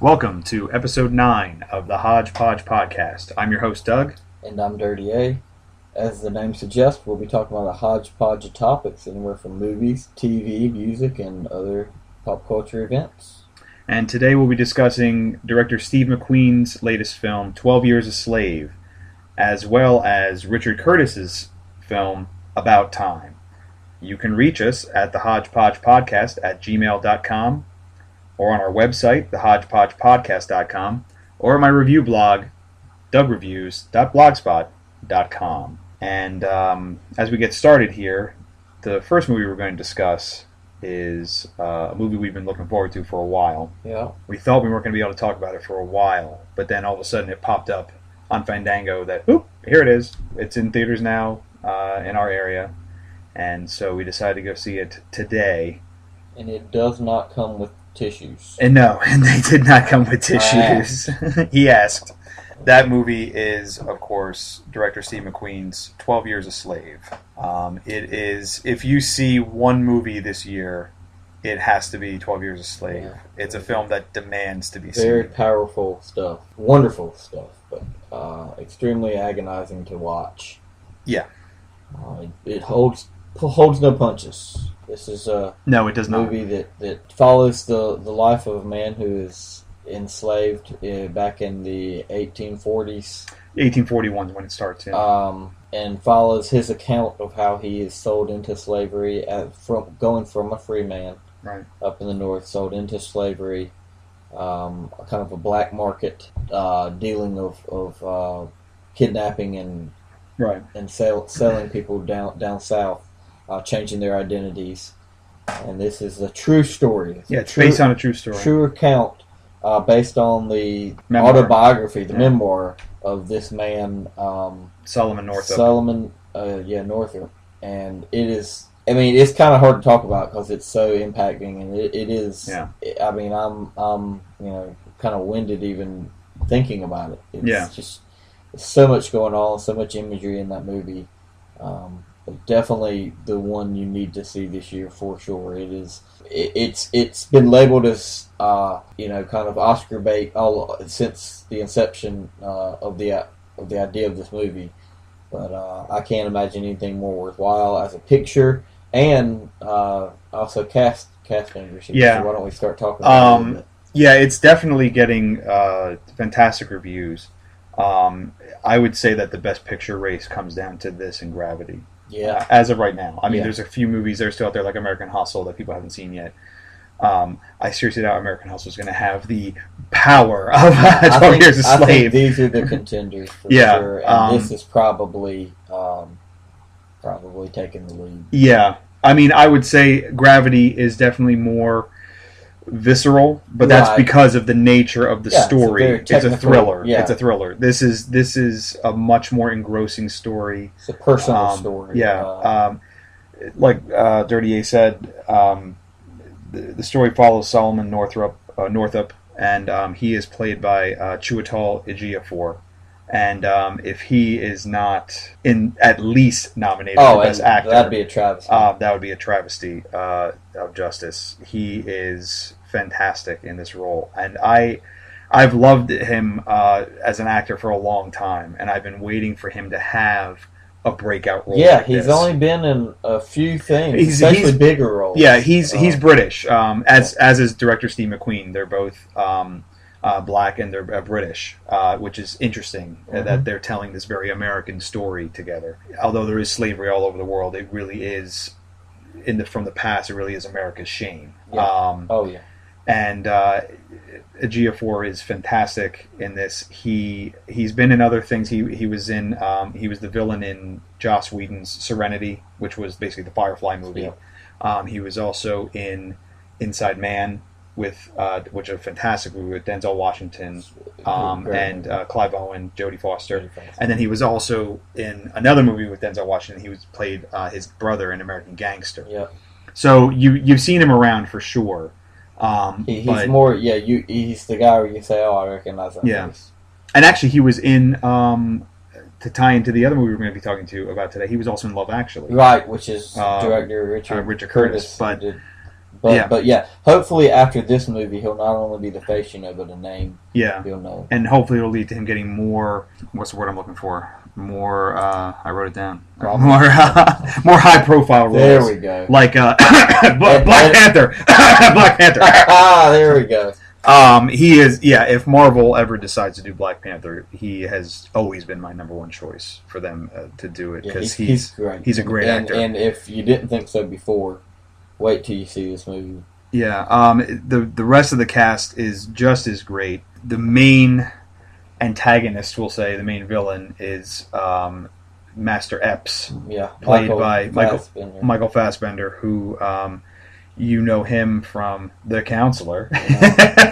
Welcome to episode 9 of the Hodgepodge Podcast. I'm your host, Doug. And I'm Dirty A. As the name suggests, we'll be talking about a hodgepodge of topics, anywhere from movies, TV, music, and other pop culture events. And today we'll be discussing director Steve McQueen's latest film, 12 Years a Slave, as well as Richard Curtis's film, About Time. You can reach us at the Hodgepodge Podcast at gmail.com, or on our website, thehodgepodgepodcast.com, or my review blog, dougreviews.blogspot.com. And as we get started here, the first movie we're going to discuss is a movie we've been looking forward to for a while. Yeah. We thought we weren't going to be able to talk about it for a while, but then all of a sudden it popped up on Fandango that, oop, here it is. It's in theaters now in our area. And so we decided to go see it today. And it does not come with tissues. And no, and they did not come with tissues. He asked. That movie is, of course, director Steve McQueen's 12 Years a Slave. It is, if you see one movie this year, it has to be 12 Years a Slave. Yeah. It's a film that demands to be seen. Very powerful stuff. Wonderful stuff, but extremely agonizing to watch. Yeah. It holds no punches. This is a movie that follows the life of a man who is enslaved back in the 1840s. 1841 is when it starts, yeah. And follows his account of how he is sold into slavery, going from a free man up in the north, sold into slavery, kind of a black market dealing of kidnapping and selling people down south. Changing their identities, and this is a true story. It's based on a true story. True account, based on the memoir. Autobiography, the memoir of this man, Solomon Northup. Northup, and it is. I mean, it's kind of hard to talk about because it's so impacting, and it is. Yeah. I mean, I'm kind of winded even thinking about it. It's just so much going on, so much imagery in that movie. Definitely the one you need to see this year for sure. It's been labeled as kind of Oscar bait since the inception of the idea of this movie, but I can't imagine anything more worthwhile as a picture and also cast members. Yeah. So why don't we start talking about it? Yeah, it's definitely getting fantastic reviews. I would say that the best picture race comes down to this and Gravity. Yeah. As of right now. I mean, there's a few movies that are still out there, like American Hustle, that people haven't seen yet. I seriously doubt American Hustle is going to have the power of 12 Years a Slave. I think these are the contenders for sure, and this is probably taking the lead. Yeah. I mean, I would say Gravity is definitely more visceral, but that's because of the nature of the story. It's a thriller. Yeah. It's a thriller. This is a much more engrossing story. It's a personal story. Yeah. Like Dirty A said, the story follows Solomon Northup, and he is played by Chiwetel Ejiofor. And if he is not at least nominated for Best Actor, that'd be a travesty. That would be a travesty of justice. He is fantastic in this role, and I've loved him as an actor for a long time, and I've been waiting for him to have a breakout role. Yeah, he's only been in a few things, especially bigger roles. Yeah, he's British, as is director Steve McQueen. They're both black and they're British, which is interesting that they're telling this very American story together. Although there is slavery all over the world, it really is from the past. It really is America's shame. Yeah. And Ejiofor is fantastic in this. He's been in other things. He was the villain in Joss Whedon's Serenity, which was basically the Firefly movie. Yeah. He was also in Inside Man, which is a fantastic movie with Denzel Washington and Clive Owen, Jodie Foster. And then he was also in another movie with Denzel Washington. He played his brother in American Gangster. Yeah. So you've seen him around for sure. He's the guy where you say, "Oh, I recognize that face." And actually, he was in to tie into the other movie we're going to be talking about today. He was also in Love Actually, right? Which is director Richard Curtis, but did But yeah, hopefully after this movie, he'll not only be the face you know, but a name. Yeah, you'll know. And hopefully it'll lead to him getting more. What's the word I'm looking for? More. I wrote it down. More high profile roles. There we go. Like Black Panther. Black Panther. There we go. He is. Yeah, if Marvel ever decides to do Black Panther, he has always been my number one choice for them to do it because he's great. He's a great actor. And if you didn't think so before, wait till you see this movie. Yeah. The rest of the cast is just as great. The main antagonist, we'll say, the main villain is Master Epps, played by Michael Fassbender, who you know him from The Counselor.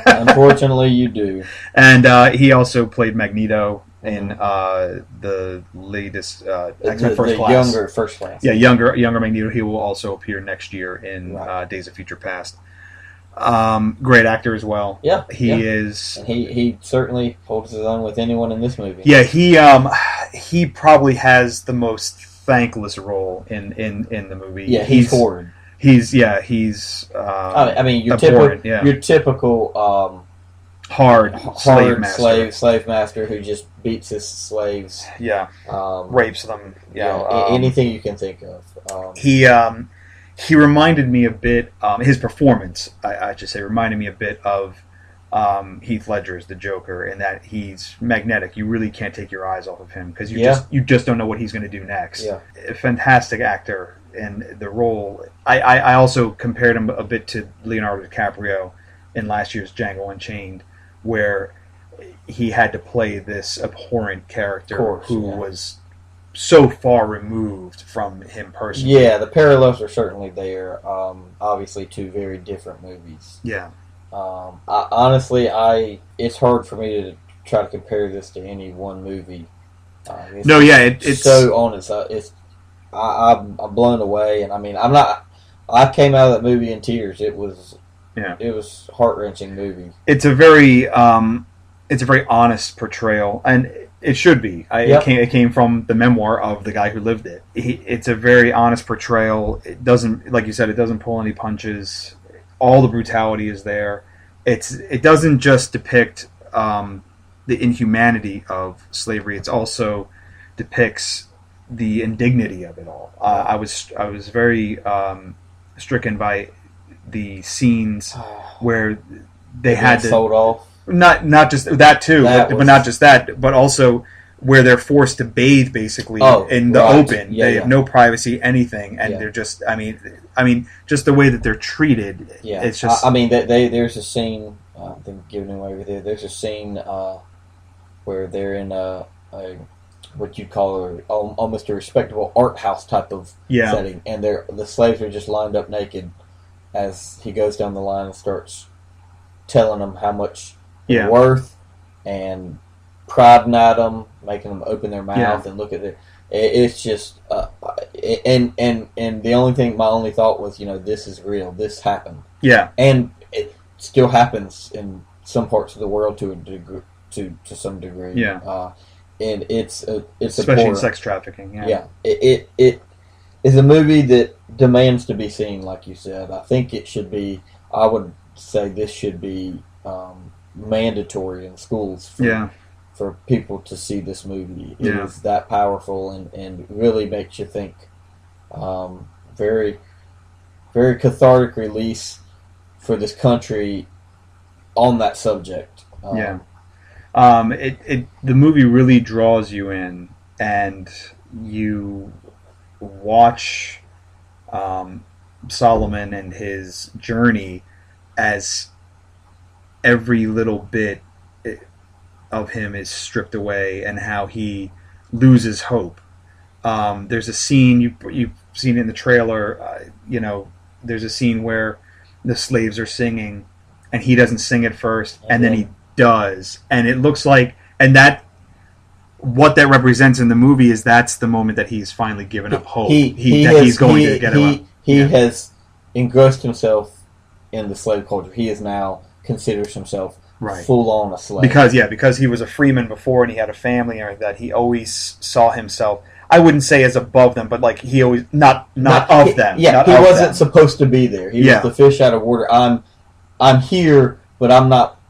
Unfortunately, you do. And he also played Magneto in the latest X-Men First Class. Younger First Class. Yeah, younger Magneto. He will also appear next year in Days of Future Past. Great actor as well. Yeah, he is. And he certainly holds his own with anyone in this movie. Yeah, he probably has the most thankless role in the movie. Yeah, he's horrid. He's I mean, your typical hard slave master who just beats his slaves. Yeah, rapes them. Yeah, anything you can think of. He reminded me a bit. His performance, I should say, reminded me a bit of Heath Ledger's The Joker, in that he's magnetic. You really can't take your eyes off of him because you just don't know what he's going to do next. Yeah. A fantastic actor in the role. I also compared him a bit to Leonardo DiCaprio in last year's Django Unchained, where he had to play this abhorrent character who was so far removed from him personally. Yeah, the parallels are certainly there. Obviously, two very different movies. Yeah. Honestly, it's hard for me to try to compare this to any one movie. It's so on its. I'm blown away, and I mean, I came out of that movie in tears. It was heart-wrenching movie. It's a very honest portrayal, and it should be. It came from the memoir of the guy who lived it. It's a very honest portrayal. It doesn't, like you said, it doesn't pull any punches. All the brutality is there. It doesn't just depict the inhumanity of slavery. It also depicts the indignity of it all. I was very stricken by the scenes where they had to sold off. Not just that too, but not just that, but also where they're forced to bathe basically in the open. They have no privacy, anything, and they're just. I mean, just the way that they're treated. Yeah, it's just. I mean, there's a scene. I think giving away with it. There's a scene where they're in a what you'd call almost a respectable art house type of setting, and the slaves are just lined up naked as he goes down the line and starts telling them how much they're worth and prodding at them, making them open their mouth and look at it. It's just and the only thing, my only thought was, this is real. This happened. Yeah, and it still happens in some parts of the world to a degree, to some degree. Yeah. And it's especially in sex trafficking. Yeah. It is a movie that demands to be seen, like you said. I think it should be. I would say this should be mandatory in schools for people to see this movie. It is that powerful and really makes you think. Very, very cathartic release for this country on that subject. The movie really draws you in, and you watch Solomon and his journey as every little bit of him is stripped away, and how he loses hope. There's a scene you've seen in the trailer. There's a scene where the slaves are singing, and he doesn't sing at first, and then he does, and it looks like, and that what that represents in the movie is that's the moment that he's finally given up hope. He's going to get him up. He has engrossed himself in the slave culture. He is now considers himself full on a slave because he was a freeman before and he had a family and that he always saw himself. I wouldn't say as above them, but like he always not of them. Yeah, not he of wasn't them. supposed to be there. He was the fish out of water. I'm here, but I'm not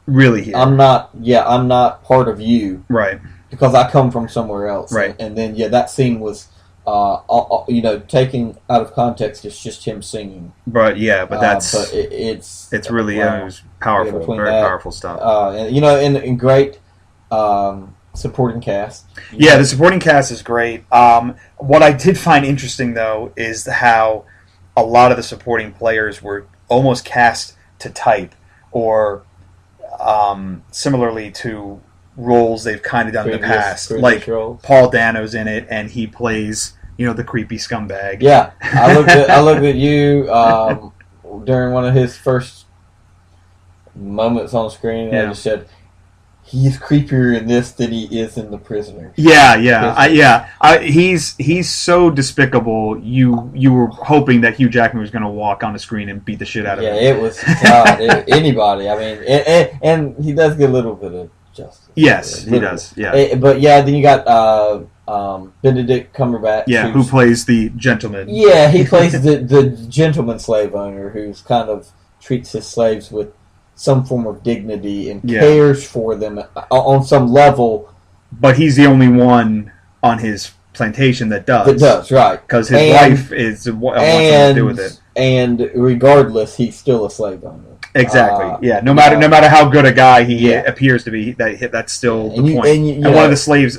really here. I'm not part of you. Right. Because I come from somewhere else. Right. And then that scene was taken out of context, it's just him singing. But that's but it's really it was powerful, very powerful stuff. And great supporting cast. The supporting cast is great. What I did find interesting though is how a lot of the supporting players were almost cast to type, or similarly to roles they've kind of done in the past. Like roles. Paul Dano's in it, and he plays the creepy scumbag. Yeah, I looked at you during one of his first moments on screen, and I just said, he's creepier in this than he is in The Prisoner. He's so despicable. You were hoping that Hugh Jackman was going to walk on the screen and beat the shit out of him. Yeah, it was anybody. I mean, and he does get a little bit of justice. Yes, he does. Yeah, but then you got Benedict Cumberbatch. Yeah, who plays the gentleman. Yeah, he plays the gentleman slave owner who's kind of treats his slaves with some form of dignity and cares for them on some level. But he's the only one on his plantation that does. That does, right. Because his wife wants nothing to do with it. And regardless, he's still a slave owner. Exactly. No matter how good a guy he appears to be, that's still the point. And one of the slaves,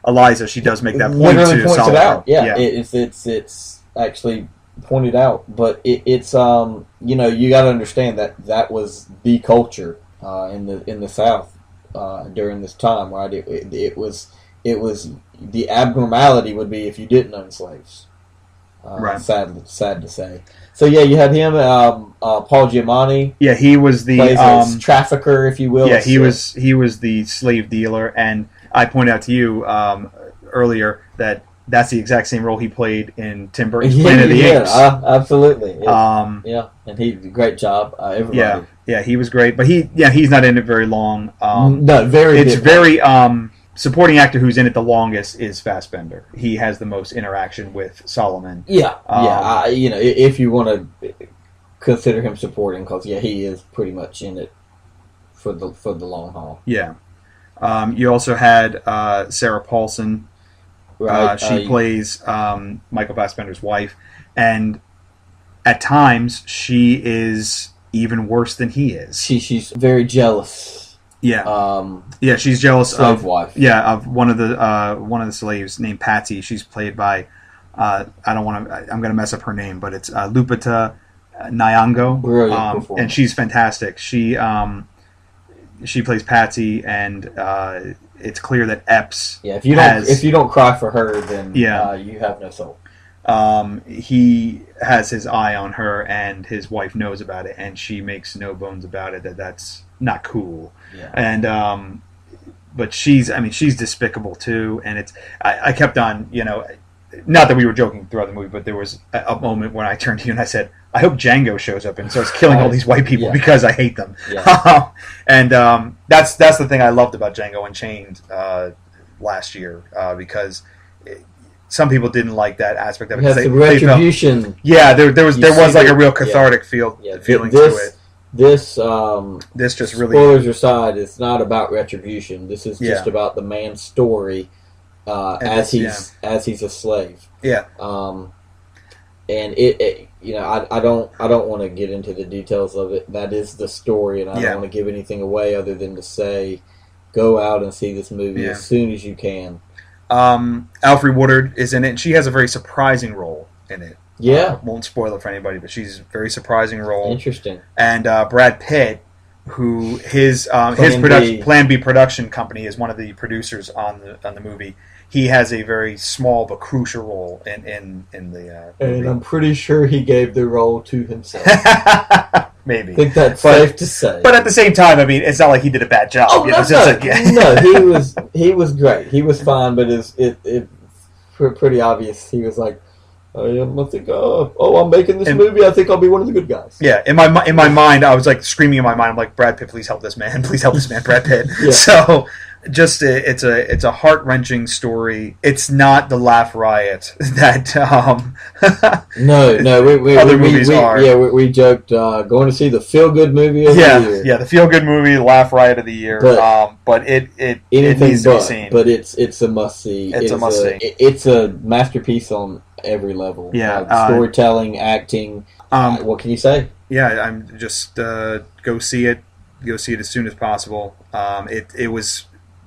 Eliza, she does make that point literally to points it out. Yeah. It's actually pointed out, but it's you got to understand that was the culture in the South during this time, right? It was the abnormality would be if you didn't own slaves. Right. Sad to say. So you had him, Paul Giamatti. Yeah, he was the plays trafficker, if you will. Yeah, he was the slave dealer, and I pointed out to you earlier that that's the exact same role he played in Tim Burton's Planet of the Apes. Absolutely. And he did a great job. Everybody. Yeah, he was great, but he's not in it very long. Very supporting actor who's in it the longest is Fassbender. He has the most interaction with Solomon. If you want to consider him supporting, because he is pretty much in it for the long haul. Yeah. You also had Sarah Paulson. Right. She plays Michael Fassbender's wife, and at times she is even worse than he is. She's very jealous. Yeah. She's jealous of wife. Yeah, of one of the slaves named Patsy. She's played by I'm going to mess up her name, but it's Lupita Nyong'o. Brilliant and she's fantastic. She plays Patsy, and it's clear that Epps. Yeah, if you don't cry for her, then you have no soul. He has his eye on her, and his wife knows about it, and she makes no bones about it that's not cool. Yeah. And but she's despicable too, and I kept on, not that we were joking throughout the movie, but there was a moment when I turned to you and I said, I hope Django shows up and starts killing all these white people because I hate them. Yeah. And that's the thing I loved about Django Unchained last year, because some people didn't like that aspect of it. It has the retribution. There was like a real cathartic feeling to it. This just really, spoilers aside, it's not about retribution. This is just about the man's story as he's a slave. Yeah. And I don't want to get into the details of it. That is the story, and I don't want to give anything away other than to say, go out and see this movie as soon as you can. Alfre Woodard is in it, and she has a very surprising role in it. Yeah. Won't spoil it for anybody, but she's a very surprising role. Interesting. And Brad Pitt, who his Plan B production company is one of the producers on the movie. He has a very small but crucial role in the movie. And I'm pretty sure he gave the role to himself. Maybe. I think that's safe to say. But at the same time, it's not like he did a bad job. Oh, no, he was great. He was fine, but it's pretty obvious. He was like, I'm making this movie. I think I'll be one of the good guys. Yeah, in my mind, I was like screaming in my mind. I'm like, Brad Pitt, please help this man. Please help this man, Brad Pitt. Yeah. So, just it's a heart wrenching story. It's not the laugh riot that other movies are. Yeah, we joked going to see the feel good movie of the year. Yeah, the feel good movie, the laugh riot of the year. But it needs to be seen. But it's a must see. It's a must see. It's a masterpiece on every level. Yeah, storytelling, acting. What can you say? Yeah, I'm just go see it. Go see it as soon as possible. It was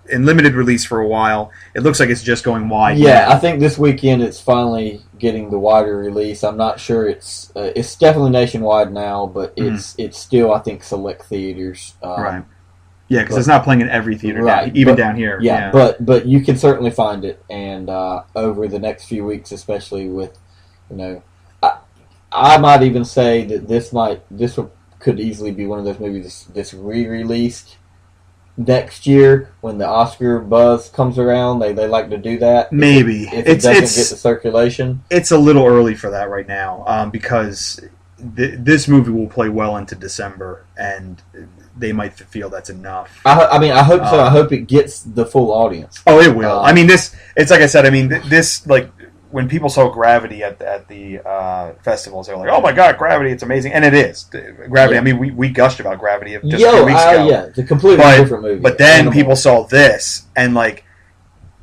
in limited release for a while. It looks like it's just going wide. Yeah, now. I think this weekend it's finally getting the wider release. I'm not sure it's definitely nationwide now, but it's still, I think, select theaters. Right. Yeah, because it's not playing in every theater now, even down here. Yeah, but you can certainly find it, and over the next few weeks, especially with, I might even say that this could easily be one of those movies that's re-released next year when the Oscar buzz comes around. They like to do that. Maybe if it doesn't get the circulation. It's a little early for that right now because this movie will play well into December, and they might feel that's enough. I hope so. I hope it gets the full audience. Oh, it will. It's like I said. This when people saw Gravity at the festivals, they were like, "Oh my God, Gravity! It's amazing!" And it is Gravity. Yeah. We gushed about Gravity just a few weeks ago. Yeah, it's a completely different movie. But then people saw this, and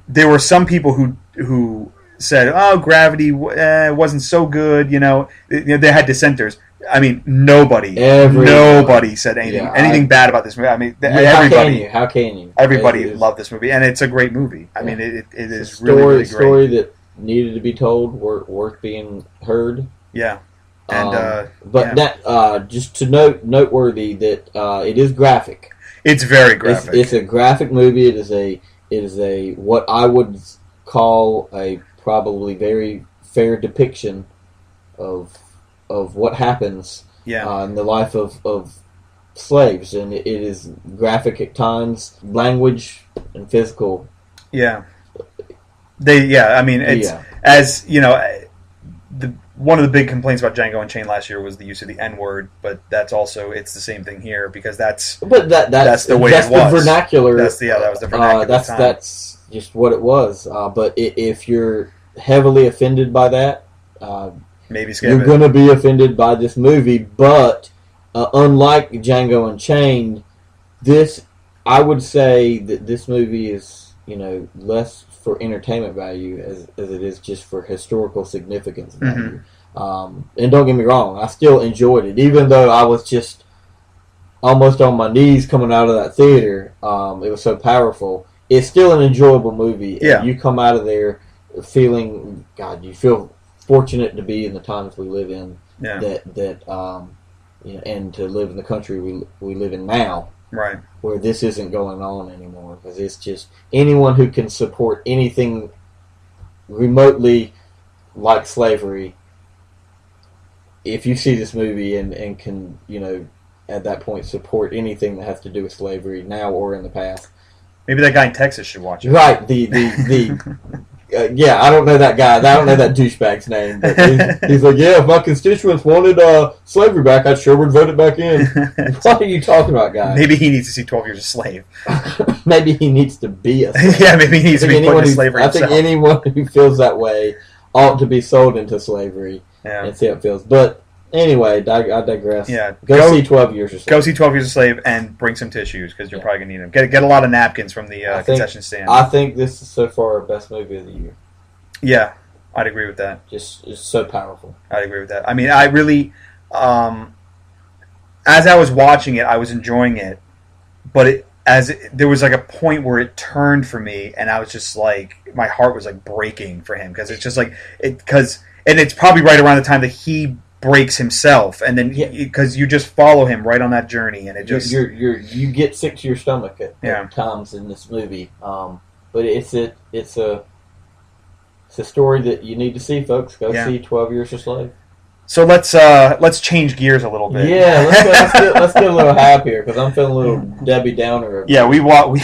there were some people who said, "Oh, Gravity wasn't so good." They had dissenters. Nobody said anything bad about this movie. Everybody. How can you? Everybody loved this movie, and it's a great movie. It is really, really great. Story that needed to be told, worth being heard. Yeah, and that just to noteworthy that it is graphic. It's very graphic. It's a graphic movie. It is a what I would call a probably very fair depiction of what happens in the life of slaves, and it is graphic at times, language and physical. Yeah. As you know, one of the big complaints about Django Unchained last year was the use of the N-word, but it's the same thing here because that's the way it was. The vernacular. That was the vernacular. That's just what it was. But if you're heavily offended by that, maybe skip you're going to be offended by this movie. But unlike Django Unchained, I would say that this movie is less for entertainment value as it is just for historical significance value. And don't get me wrong, I still enjoyed it, even though I was just almost on my knees coming out of that theater. It was so powerful. It's still an enjoyable movie. Yeah. And you come out of there feeling, God, you feel fortunate to be in the times we live in. Yeah. And to live in the country we live in now. Right. Where this isn't going on anymore, because it's just anyone who can support anything remotely like slavery. If you see this movie and can at that point support anything that has to do with slavery now or in the past, maybe that guy in Texas should watch it. Right. I don't know that guy. I don't know that douchebag's name. But he's like, if my constituents wanted slavery back, I sure would vote it back in. What are you talking about, guy? Maybe he needs to see 12 Years a Slave. Maybe he needs to be a slave. Yeah, maybe he needs to be put into slavery himself. I think anyone who feels that way ought to be sold into slavery and see how it feels. But anyway, I digress. Yeah, go see 12 Years a Slave. Go see 12 Years a Slave and bring some tissues because you're probably going to need them. Get a lot of napkins from the concession stand. I think this is so far our best movie of the year. Yeah, I'd agree with that. It's so powerful. I'd agree with that. I really, as I was watching it, I was enjoying it, but there was a point where it turned for me, and I was just my heart was breaking for him because it's just and it's probably right around the time that he breaks himself, and then because you just follow him right on that journey, and it just you get sick to your stomach at times in this movie. But it's a story that you need to see, folks. Go see 12 Years a Slave. So let's change gears a little bit. Yeah, let's get a little happier because I'm feeling a little Debbie Downer. Yeah, we walked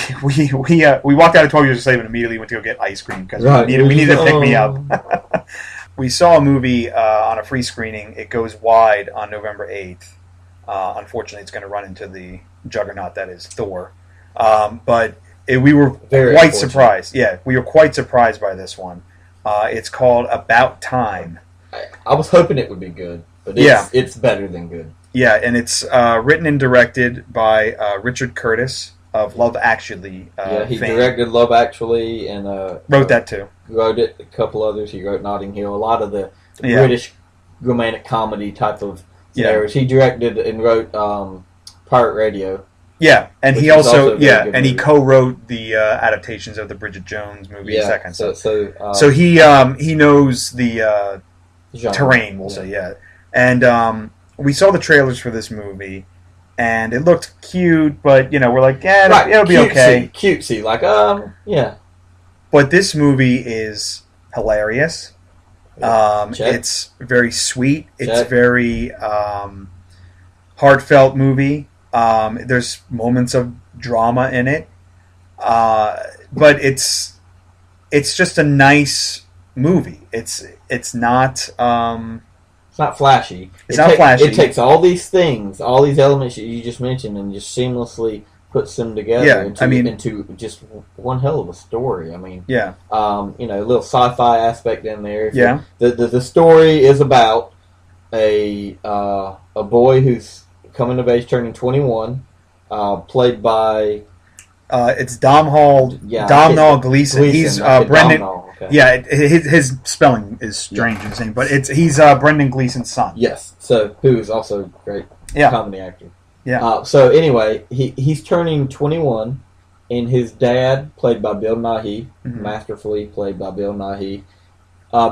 out of 12 Years a Slave and immediately went to go get ice cream because we needed to pick me up. We saw a movie on a free screening. It goes wide on November 8th. Unfortunately, it's going to run into the juggernaut that is Thor. But we were Very quite unfortunate. surprised. Yeah, we were quite surprised by this one. It's called About Time. I was hoping it would be good, but it's better than good. Yeah, and it's written and directed by Richard Curtis of Love Actually. He fame. directed Love Actually and Wrote that too. Wrote it. A couple others. He wrote Notting Hill. A lot of the British romantic comedy type of scenarios. He directed and wrote Pirate Radio. Yeah, and he also he movie. co-wrote the adaptations of the Bridget Jones movie. Second, so he knows the genre. terrain. We'll say and we saw the trailers for this movie, and it looked cute, but we're like, it'll be okay, cutesy, like But this movie is hilarious. It's very sweet. It's very heartfelt movie. There's moments of drama in it, but it's just a nice movie. It's not. It's not flashy. It's not flashy. It takes all these things, all these elements that you just mentioned, and just seamlessly puts them together into just one hell of a story. I mean, a little sci-fi aspect in there. The story is about a boy who's coming of age, turning 21, played by it's Domhnall Gleeson. He's Brendan. Okay. Yeah, his spelling is strange and insane, but he's Brendan Gleeson's son. Yes, so who is also a great comedy actor. Yeah. So anyway, he's turning 21, and his dad, played by Bill Nighy, masterfully played by Bill Nighy,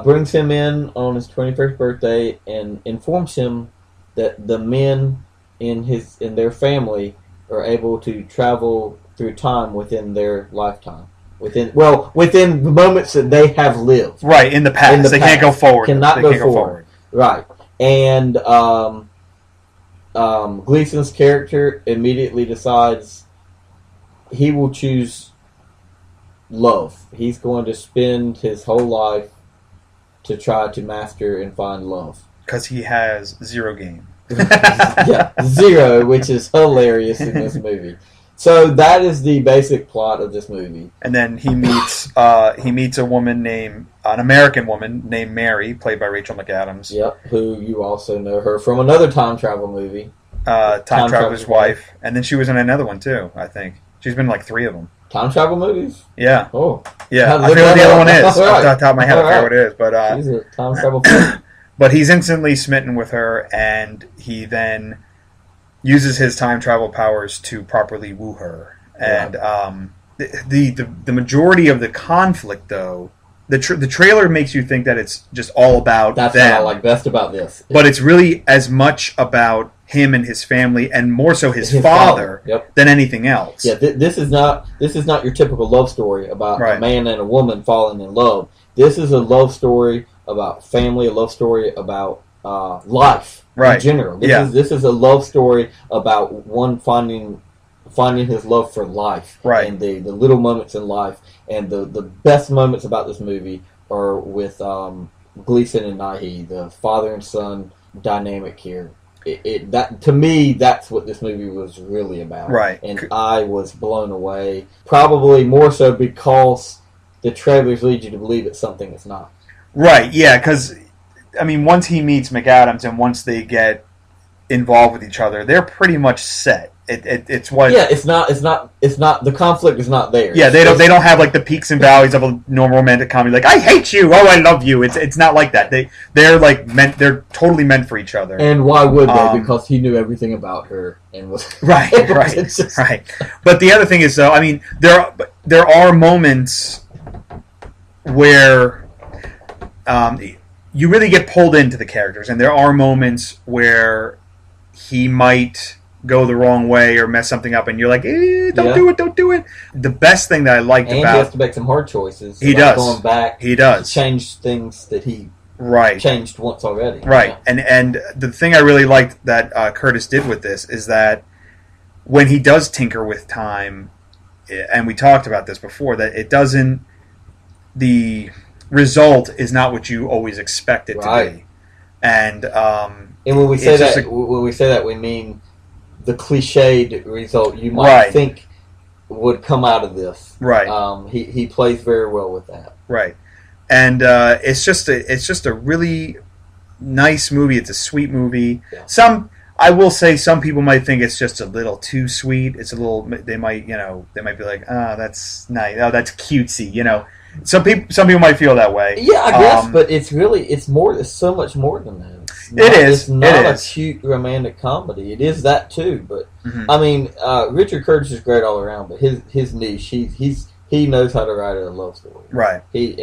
brings him in on his 21st birthday and informs him that the men in their family are able to travel through time within their lifetime. Within the moments that they have lived. Right, in the past. They can't go forward. They can't go forward. Right. And Gleeson's character immediately decides he will choose love. He's going to spend his whole life to try to master and find love. Because he has zero game. Zero, which is hilarious in this movie. So that is the basic plot of this movie. And then he meets an American woman named Mary, played by Rachel McAdams. Yep, who you also know her from another time travel movie. Time Traveler's Wife. And then she was in another one too, I think. She's been in like 3 of them. Time travel movies? Yeah. Oh. Yeah, I forget what the other one is. Right. Off the top of my head, I forget what it is. But, she's a time travel film. But he's instantly smitten with her, and he then uses his time travel powers to properly woo her. And the majority of the conflict, though, the trailer makes you think that it's just all about That's them. what I like best about this. But it's really as much about him and his family, and more so his father than anything else. Yeah, this is not your typical love story about a man and a woman falling in love. This is a love story about family, a love story about life in general. This is a love story about one finding his love for life, and the little moments in life. And the best moments about this movie are with Gleeson and Nighy, the father and son dynamic here. That to me, that's what this movie was really about. Right. And I was blown away, probably more so because the trailers lead you to believe it's something it's not. Right, yeah, because, I mean, once he meets McAdams and once they get involved with each other, they're pretty much set. It's what... Yeah, it's not, the conflict is not there. Yeah, they don't have, like, the peaks and valleys of a normal romantic comedy, like, I hate you, oh, I love you. It's not like that. They're totally meant for each other. And why would they? Because he knew everything about her and was... Right. But the other thing is, though, I mean, there are moments where... you really get pulled into the characters, and there are moments where he might go the wrong way or mess something up, and you're like, don't do it. The best thing that I liked and about... he has to make some hard choices. He does. Going back. He does. To change things that he changed once already. Right. Yeah. And the thing I really liked that Curtis did with this is that when he does tinker with time, and we talked about this before, that it doesn't... The result is not what you always expect it to be. And when we say that, we mean the cliched result. You might think would come out of this. Right. He plays very well with that. Right. And it's just a really nice movie. It's a sweet movie. Yeah. I will say some people might think it's just a little too sweet. It's a little. They might be like, oh, that's nice. Oh, that's cutesy. Some people might feel that way. Yeah, I guess, but it's so much more than that. It's not a cute romantic comedy. It is that too, but I mean, Richard Curtis is great all around. But his niche, he knows how to write a love story. Right. He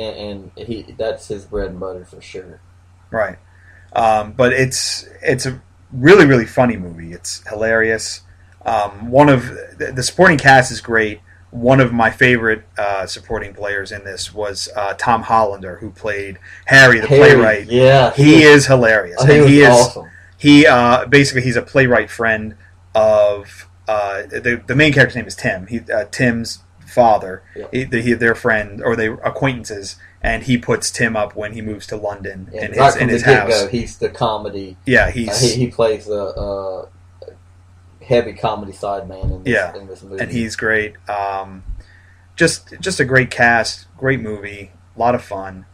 that's his bread and butter for sure. Right. But it's a really, really funny movie. It's hilarious. The supporting cast is great. One of my favorite supporting players in this was Tom Hollander, who played Harry, the playwright. Yeah, he is hilarious. He is awesome. He basically he's a playwright friend of the main character's name is Tim. Tim's father. Yep. Their friend or they're acquaintances, and he puts Tim up when he moves to London in his house. He's the comedy. Yeah, he plays the heavy comedy side man in this movie, and he's great. Just a great cast, great movie, a lot of fun,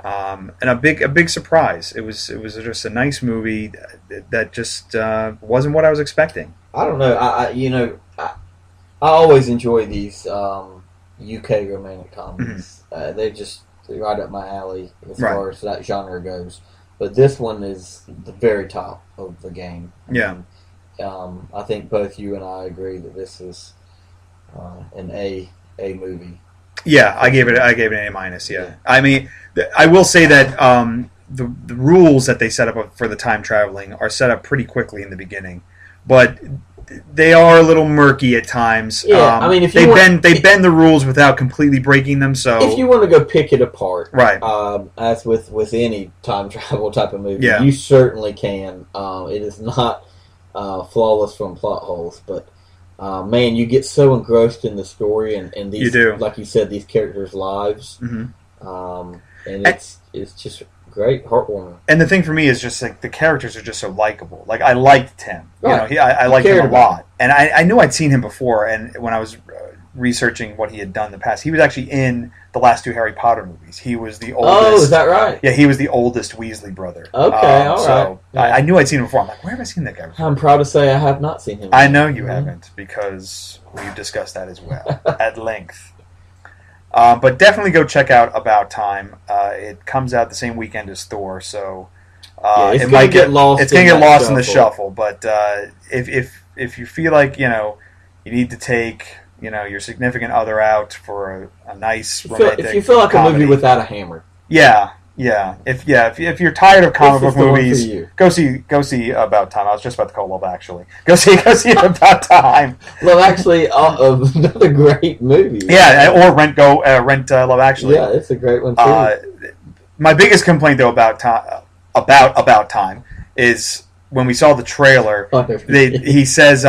and a big surprise. It was just a nice movie that just wasn't what I was expecting. I don't know. I always enjoy these UK romantic comedies. Mm-hmm. They're just right up my alley as far as that genre goes. But this one is the very top of the game. Yeah. I think both you and I agree that this is an A movie. Yeah, I gave it an A-. Yeah. I mean, I will say that the rules that they set up for the time traveling are set up pretty quickly in the beginning, but they are a little murky at times. Yeah, I mean, if they bend the rules without completely breaking them. So if you want to go pick it apart, right, as with any time travel type of movie, yeah. you certainly can. It is not flawless from plot holes, but man, you get so engrossed in the story and these, you do. Like you said, these characters' lives, and it's just great, heartwarming. And the thing for me is just like the characters are just so likable. Like I liked Tim, right. I liked him a lot, and I knew I'd seen him before. And when I was researching what he had done in the past, he was actually in the last 2 Harry Potter movies. He was the oldest. Oh, is that right? Yeah, he was the oldest Weasley brother. Okay, all right. So yeah. I knew I'd seen him before. I'm like, where have I seen that guy before? I'm proud to say I have not seen him. I know you haven't, because we've discussed that as well at length. But definitely go check out About Time. It comes out the same weekend as Thor, so it might get lost. It's going to get lost in the shuffle. But if you feel like you need to take your significant other out for a nice romantic if you feel like comedy, a movie without a hammer, yeah. If you're tired of comic book movies, go see About Time. I was just about to call Love Actually. Go see About Time. Love Actually, another great movie. Yeah, or rent Love Actually. Yeah, it's a great one too. My biggest complaint though about Time is when we saw the trailer. He says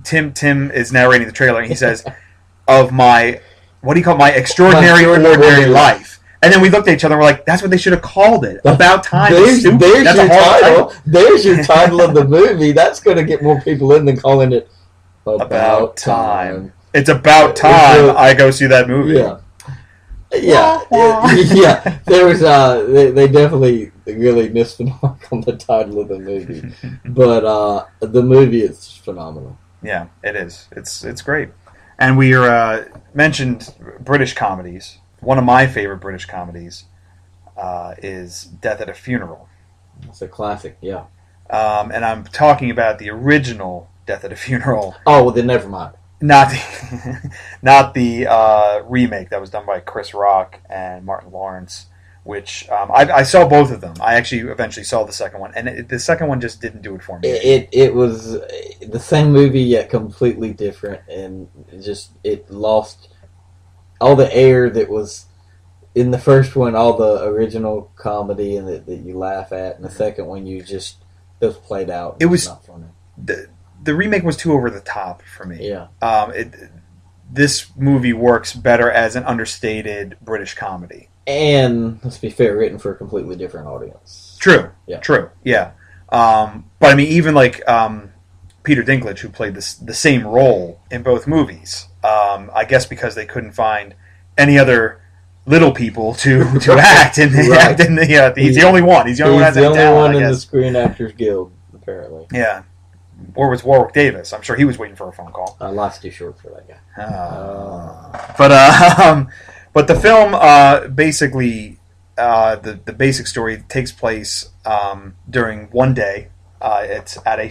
Tim is narrating the trailer, and he says of my extraordinary ordinary life. And then we looked at each other and we're like, that's what they should have called it. About Time. There's your title. There's your title of the movie. That's going to get more people in than calling it About Time. It's about time I go see that movie. Yeah. There was they definitely really missed the mark on the title of the movie. But the movie is phenomenal. Yeah, it is. It's great. And we mentioned British comedies. One of my favorite British comedies is Death at a Funeral. It's a classic, yeah. And I'm talking about the original Death at a Funeral. Oh, well, then never mind. Not the remake that was done by Chris Rock and Martin Lawrence, which I saw both of them. I actually eventually saw the second one, and the second one just didn't do it for me. It was the same movie, yet completely different, and it lost all the air that was in the first one, all the original comedy and that you laugh at, and the second one it was played out. It was not funny. The remake was too over the top for me. Yeah. This movie works better as an understated British comedy. And let's be fair, written for a completely different audience. True. Yeah. True. Yeah. But I mean, even like Peter Dinklage, who played the same role in both movies, I guess because they couldn't find any other little people to act in the Right. he's the only one. He's the only one He's the only talent, one I in the guess. Screen Actors Guild, apparently. Yeah. Or was Warwick Davis? I'm sure he was waiting for a phone call. Life's too short for that But guy. but the film basically the basic story takes place during one day. It's at a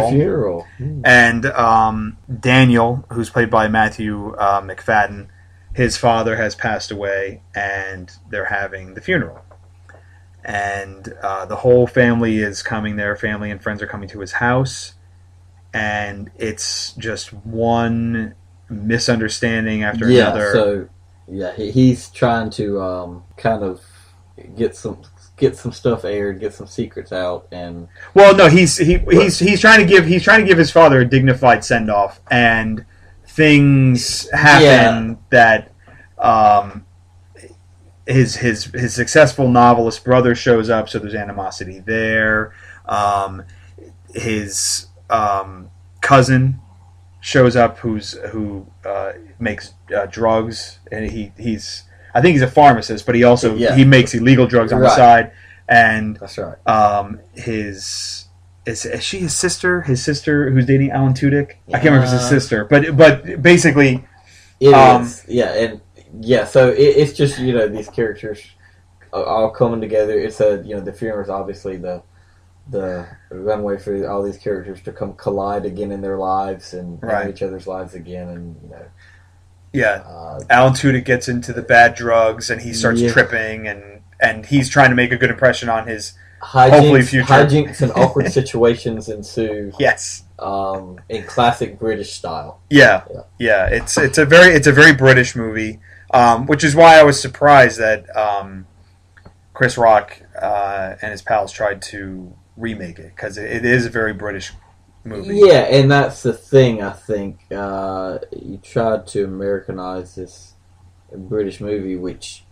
funeral. And Daniel, who's played by Matthew McFadden, his father has passed away, and they're having the funeral. And the whole family is coming there. Family and friends are coming to his house. And it's just one misunderstanding after another. So, he's trying to kind of get some stuff aired, get some secrets out, and he's trying to give his father a dignified send off, and things happen that his successful novelist brother shows up, so there's animosity there. His cousin shows up who makes drugs, and I think he's a pharmacist, but he also he makes illegal drugs on the side. And that's right. Is she his sister? His sister who's dating Alan Tudyk? I can't remember if it's his sister, but basically it is. So it's just these characters all coming together. It's the funeral is obviously the runway for all these characters to come collide again in their lives and in each other's lives again, and Alan Tudyk gets into the bad drugs, and he starts tripping, and he's trying to make a good impression on his hopefully future. Hijinks and awkward situations ensue. Yes, in classic British style. Yeah. It's a very British movie, which is why I was surprised that Chris Rock and his pals tried to remake it, because it is a very British movie. Yeah, and that's the thing. I think you tried to Americanize this British movie, which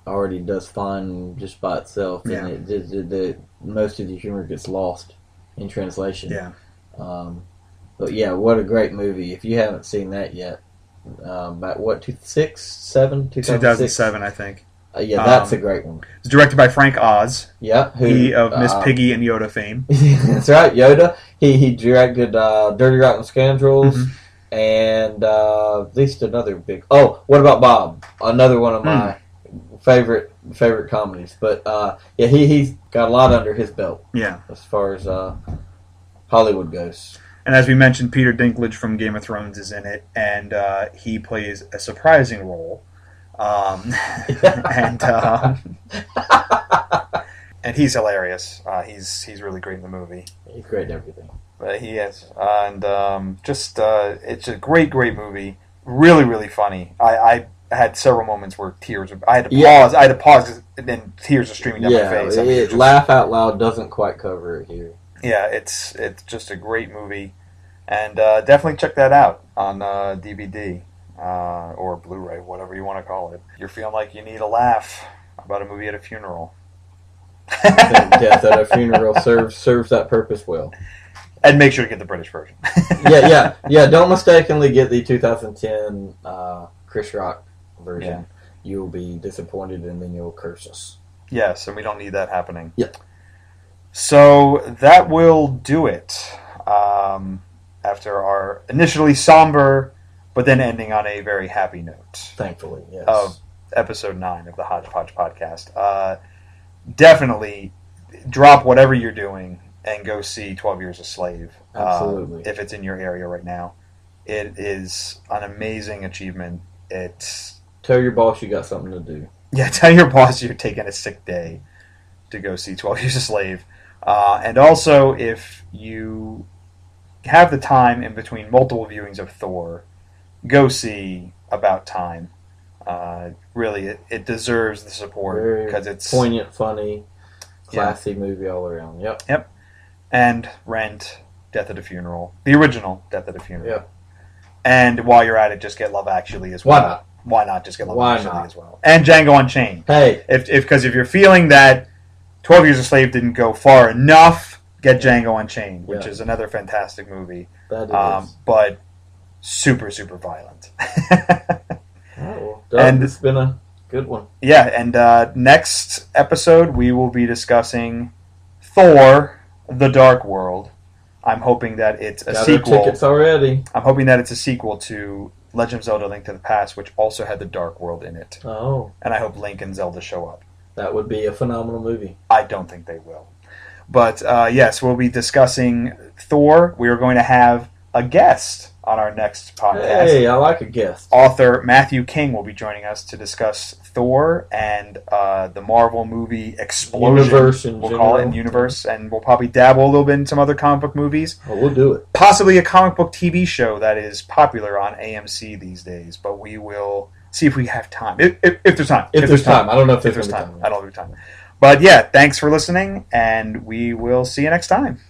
already does fine just by itself, and most of the humor gets lost in translation. Yeah. But what a great movie! If you haven't seen that yet, about 2007, I think. That's a great one. It's directed by Frank Oz. Yeah, of Miss Piggy and Yoda fame. That's right, Yoda. He directed Dirty Rotten Scoundrels, and at least another big. Oh, What About Bob? Another one of my favorite comedies. But he's got a lot under his belt. Yeah, as far as Hollywood goes. And as we mentioned, Peter Dinklage from Game of Thrones is in it, and he plays a surprising role. And he's hilarious. He's really great in the movie. He's great in everything. But he is, and it's a great movie. Really, really funny. I had several moments where tears. I had to pause. I had to pause, and then tears are streaming down my face. Laugh out loud doesn't quite cover it here. Yeah, it's just a great movie, and definitely check that out on DVD. Or Blu-ray, whatever you want to call it. You're feeling like you need a laugh about a movie at a funeral. I think Death at a Funeral serves that purpose well. And make sure to get the British version. yeah. Don't mistakenly get the 2010 Chris Rock version. Yeah. You'll be disappointed, and then you'll curse us. Yes, and we don't need that happening. Yeah. So that will do it. After our initially somber, but then ending on a very happy note. Thankfully, yes. Of episode 9 of the Hodgepodge Podcast. Definitely drop whatever you're doing and go see 12 Years a Slave. Absolutely. If it's in your area right now. It is an amazing achievement. Tell your boss you got something to do. Yeah, tell your boss you're taking a sick day to go see 12 Years a Slave. And also, if you have the time in between multiple viewings of Thor, go see About Time. Really, it deserves the support because it's poignant, funny, classy movie all around. Yep. And Rent, Death at a Funeral, the original Death at a Funeral. Yep. And while you're at it, just get Love Actually as well. Why not just get Love Actually as well? And Django Unchained. Hey, because if you're feeling that 12 Years a Slave didn't go far enough, get Django Unchained, which is another fantastic movie. That is. But super, super violent. Well, Doug, it's been a good one. Yeah, and next episode we will be discussing Thor: The Dark World. I'm hoping that it's a sequel. Tickets already. I'm hoping that it's a sequel to Legend of Zelda: Link to the Past, which also had the Dark World in it. Oh. And I hope Link and Zelda show up. That would be a phenomenal movie. I don't think they will. But yes, we'll be discussing Thor. We are going to have a guest on our next podcast. Hey, I like a guest. Author Matthew King will be joining us to discuss Thor and the Marvel movie Explosion. Universe in we'll general. call it in universe, and we'll probably dabble a little bit in some other comic book movies. Oh, we'll do it. Possibly a comic book TV show that is popular on AMC these days, but we will see if we have time. If there's time. If there's time. I don't know if there's time. I don't know if there's time. But yeah, thanks for listening, and we will see you next time.